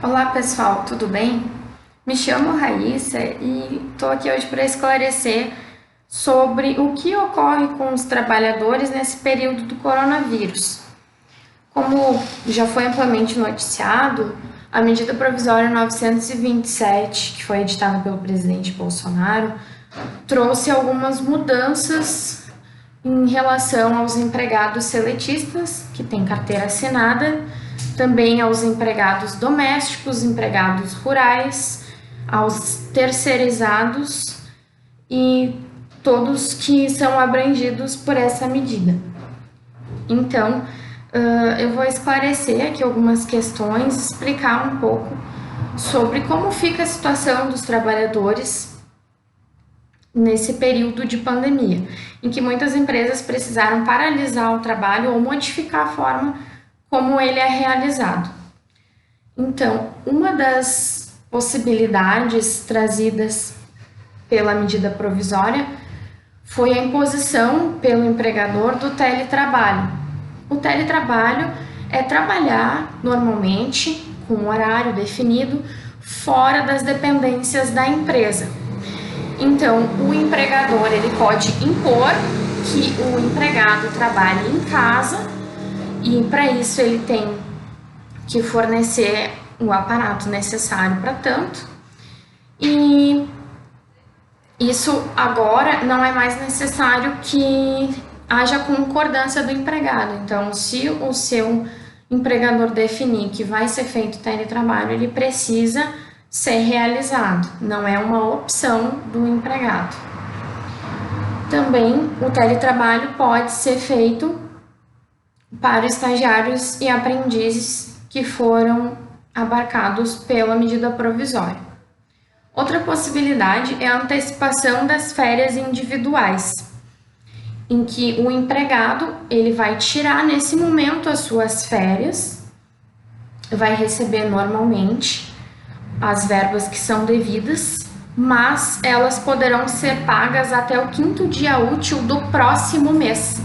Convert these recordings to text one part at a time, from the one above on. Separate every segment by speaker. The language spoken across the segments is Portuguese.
Speaker 1: Olá pessoal, tudo bem? Me chamo Raíssa e estou aqui hoje para esclarecer sobre o que ocorre com os trabalhadores nesse período do coronavírus. Como já foi amplamente noticiado, a medida provisória 927, que foi editada pelo presidente Bolsonaro, trouxe algumas mudanças em relação aos empregados seletistas, que têm carteira assinada, também aos empregados domésticos, empregados rurais, aos terceirizados e todos que são abrangidos por essa medida. Então, eu vou esclarecer aqui algumas questões, explicar um pouco sobre como fica a situação dos trabalhadores nesse período de pandemia, em que muitas empresas precisaram paralisar o trabalho ou modificar a forma como ele é realizado. Então, uma das possibilidades trazidas pela medida provisória foi a imposição pelo empregador do teletrabalho. O teletrabalho é trabalhar normalmente, com um horário definido, fora das dependências da empresa. Então, o empregador ele pode impor que o empregado trabalhe em casa e para isso ele tem que fornecer o aparato necessário para tanto. E isso agora não é mais necessário que haja concordância do empregado. Então, se o seu empregador definir que vai ser feito teletrabalho, ele precisa ser realizado, não é uma opção do empregado. Também o teletrabalho pode ser feito para estagiários e aprendizes que foram abarcados pela medida provisória. Outra possibilidade é a antecipação das férias individuais, em que o empregado ele vai tirar nesse momento as suas férias, vai receber normalmente as verbas que são devidas, mas elas poderão ser pagas até o 5º dia útil do próximo mês.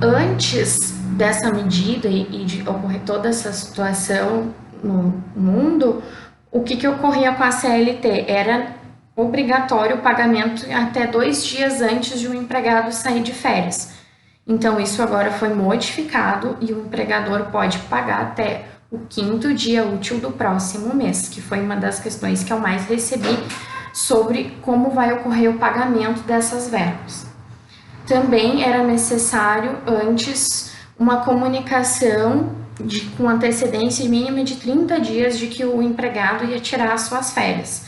Speaker 1: Antes dessa medida e de ocorrer toda essa situação no mundo, o que ocorria com a CLT? Era obrigatório o pagamento até 2 dias antes de um empregado sair de férias. Então, isso agora foi modificado e o empregador pode pagar até o 5º dia útil do próximo mês, que foi uma das questões que eu mais recebi sobre como vai ocorrer o pagamento dessas verbas. Também era necessário antes uma comunicação com antecedência mínima de 30 dias de que o empregado ia tirar as suas férias.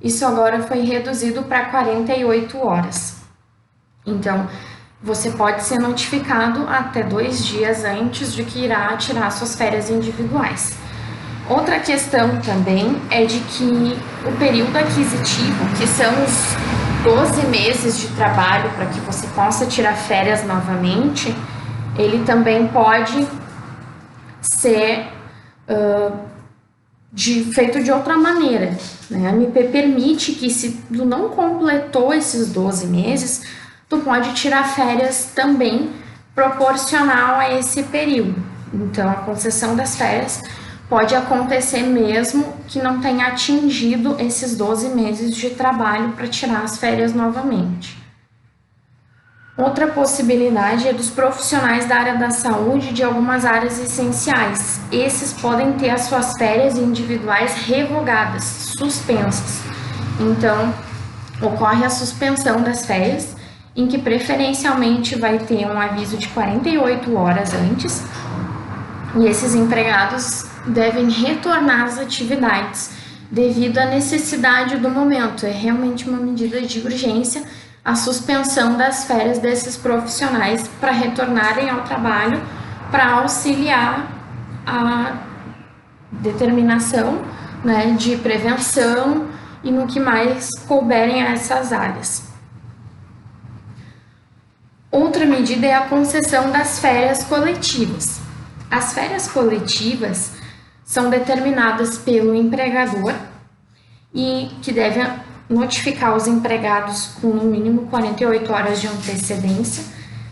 Speaker 1: Isso agora foi reduzido para 48 horas. Então, você pode ser notificado até 2 dias antes de que irá tirar suas férias individuais. Outra questão também é de que o período aquisitivo, que são os 12 meses de trabalho para que você possa tirar férias novamente, ele também pode ser feito de outra maneira, né? A MP permite que, se tu não completou esses 12 meses, tu pode tirar férias também proporcional a esse período. Então, a concessão das férias pode acontecer mesmo que não tenha atingido esses 12 meses de trabalho para tirar as férias novamente. Outra possibilidade é dos profissionais da área da saúde de algumas áreas essenciais. Esses podem ter as suas férias individuais revogadas, suspensas. Então, ocorre a suspensão das férias, em que preferencialmente vai ter um aviso de 48 horas antes, e esses empregados devem retornar às atividades devido à necessidade do momento. É realmente uma medida de urgência a suspensão das férias desses profissionais para retornarem ao trabalho, para auxiliar a determinação, né, de prevenção e no que mais couberem a essas áreas. Outra medida é a concessão das férias coletivas. As férias coletivas são determinadas pelo empregador e que devem notificar os empregados com no mínimo 48 horas de antecedência,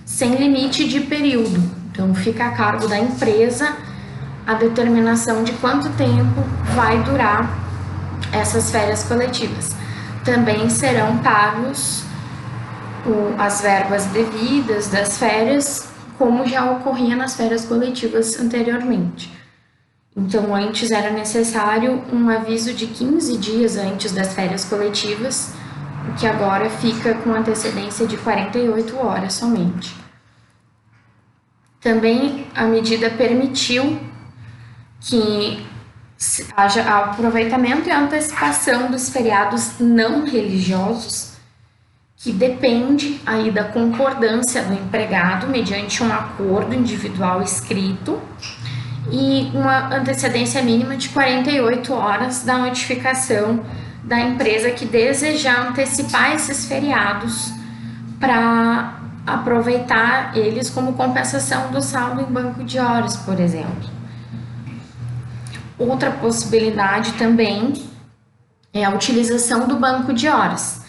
Speaker 1: sem limite de período. Então, fica a cargo da empresa a determinação de quanto tempo vai durar essas férias coletivas. Também serão pagos as verbas devidas das férias, como já ocorria nas férias coletivas anteriormente. Então, antes era necessário um aviso de 15 dias antes das férias coletivas, o que agora fica com antecedência de 48 horas somente. Também a medida permitiu que haja aproveitamento e antecipação dos feriados não religiosos, que depende aí da concordância do empregado mediante um acordo individual escrito e uma antecedência mínima de 48 horas da notificação da empresa que desejar antecipar esses feriados para aproveitar eles como compensação do saldo em banco de horas, por exemplo. Outra possibilidade também é a utilização do banco de horas.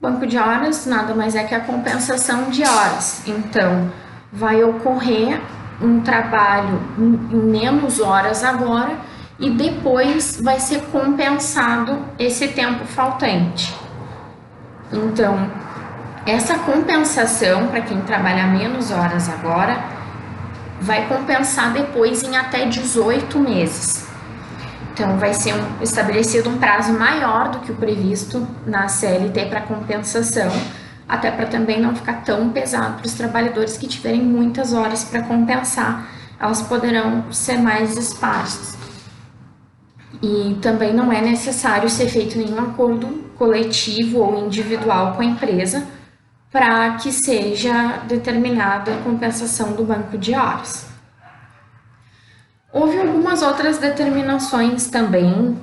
Speaker 1: Banco de horas nada mais é que a compensação de horas. Então, vai ocorrer um trabalho em menos horas agora e depois vai ser compensado esse tempo faltante. Então, essa compensação para quem trabalha menos horas agora vai compensar depois em até 18 meses. Então, vai ser estabelecido um prazo maior do que o previsto na CLT para compensação, até para também não ficar tão pesado para os trabalhadores que tiverem muitas horas para compensar, elas poderão ser mais esparsas. E também não é necessário ser feito nenhum acordo coletivo ou individual com a empresa para que seja determinada a compensação do banco de horas. Houve algumas outras determinações também,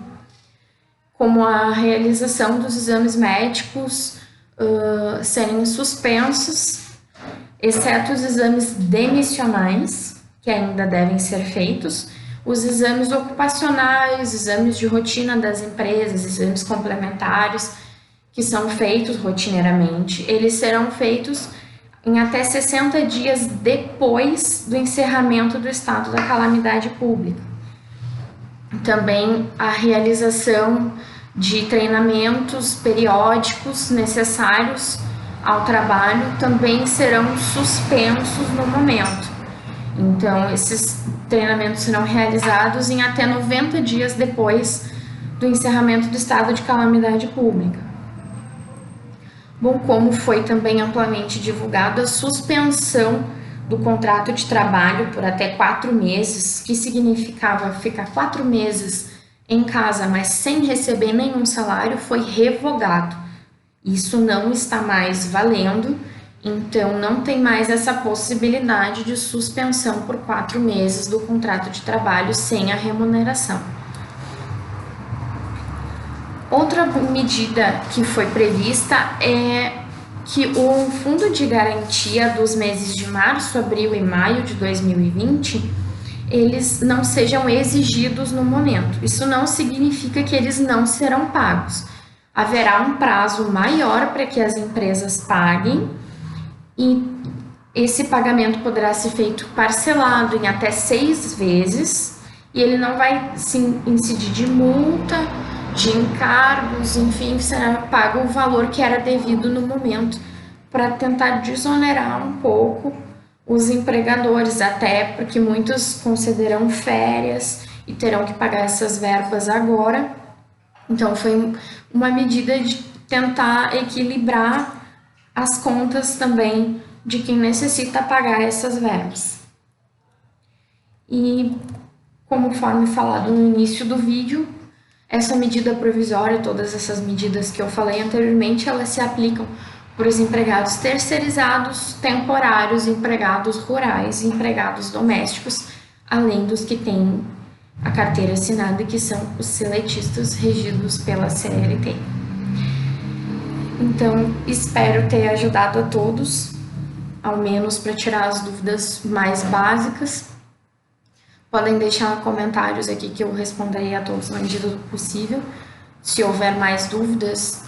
Speaker 1: como a realização dos exames médicos serem suspensos, exceto os exames demissionais, que ainda devem ser feitos, os exames ocupacionais, exames de rotina das empresas, exames complementares, que são feitos rotineiramente, eles serão feitos em até 60 dias depois do encerramento do estado da calamidade pública. Também a realização de treinamentos periódicos necessários ao trabalho também serão suspensos no momento. Então, esses treinamentos serão realizados em até 90 dias depois do encerramento do estado de calamidade pública. Bom, como foi também amplamente divulgado, a suspensão do contrato de trabalho por até 4 meses, que significava ficar 4 meses em casa, mas sem receber nenhum salário, foi revogado. Isso não está mais valendo, então não tem mais essa possibilidade de suspensão por 4 meses do contrato de trabalho sem a remuneração. Outra medida que foi prevista é que o Fundo de Garantia dos meses de março, abril e maio de 2020, eles não sejam exigidos no momento. Isso não significa que eles não serão pagos. Haverá um prazo maior para que as empresas paguem e esse pagamento poderá ser feito parcelado em até 6 vezes e ele não vai incidir de multa, de encargos, enfim, será pago o valor que era devido no momento para tentar desonerar um pouco os empregadores, até porque muitos concederão férias e terão que pagar essas verbas agora. Então, foi uma medida de tentar equilibrar as contas também de quem necessita pagar essas verbas. E, conforme falado no início do vídeo, essa medida provisória, todas essas medidas que eu falei anteriormente, elas se aplicam para os empregados terceirizados, temporários, empregados rurais e empregados domésticos, além dos que têm a carteira assinada, que são os seletistas regidos pela CLT. Então, espero ter ajudado a todos, ao menos para tirar as dúvidas mais básicas. Podem deixar comentários aqui que eu responderei a todos na medida do possível, se houver mais dúvidas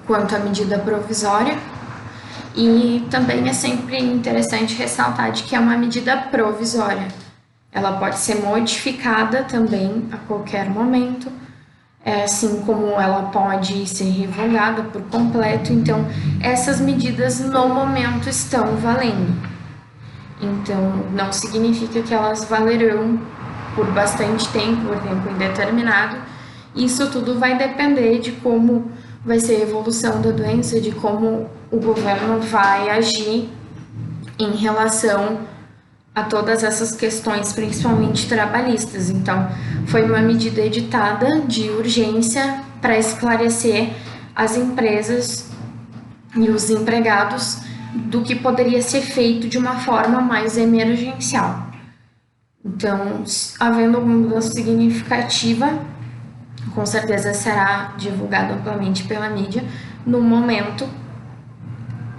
Speaker 1: quanto à medida provisória. E também é sempre interessante ressaltar de que é uma medida provisória. ela pode ser modificada também a qualquer momento, assim como ela pode ser revogada por completo. Então, essas medidas no momento estão valendo. Então, não significa que elas valerão por bastante tempo, por tempo indeterminado. Isso tudo vai depender de como vai ser a evolução da doença, de como o governo vai agir em relação a todas essas questões, principalmente trabalhistas. Então, foi uma medida editada de urgência para esclarecer as empresas e os empregados do que poderia ser feito de uma forma mais emergencial. Então, havendo alguma mudança significativa, com certeza será divulgado amplamente pela mídia. No momento,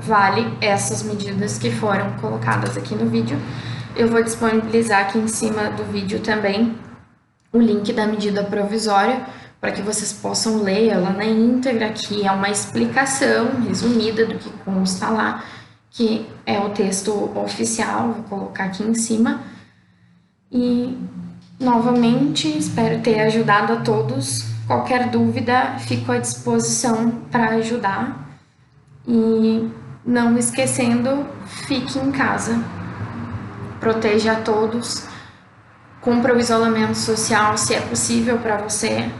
Speaker 1: vale essas medidas que foram colocadas aqui no vídeo. Eu vou disponibilizar aqui em cima do vídeo também o link da medida provisória para que vocês possam ler ela na íntegra, que é uma explicação resumida do que consta lá, que é o texto oficial, vou colocar aqui em cima. E, novamente, espero ter ajudado a todos. Qualquer dúvida, fico à disposição para ajudar. E não esquecendo, fique em casa. Proteja a todos. Cumpra o isolamento social, se é possível para você.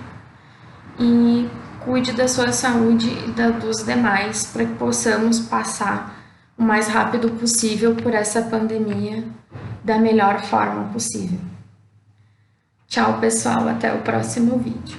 Speaker 1: E cuide da sua saúde e da dos demais, para que possamos passar o mais rápido possível por essa pandemia da melhor forma possível. Tchau, pessoal, até o próximo vídeo.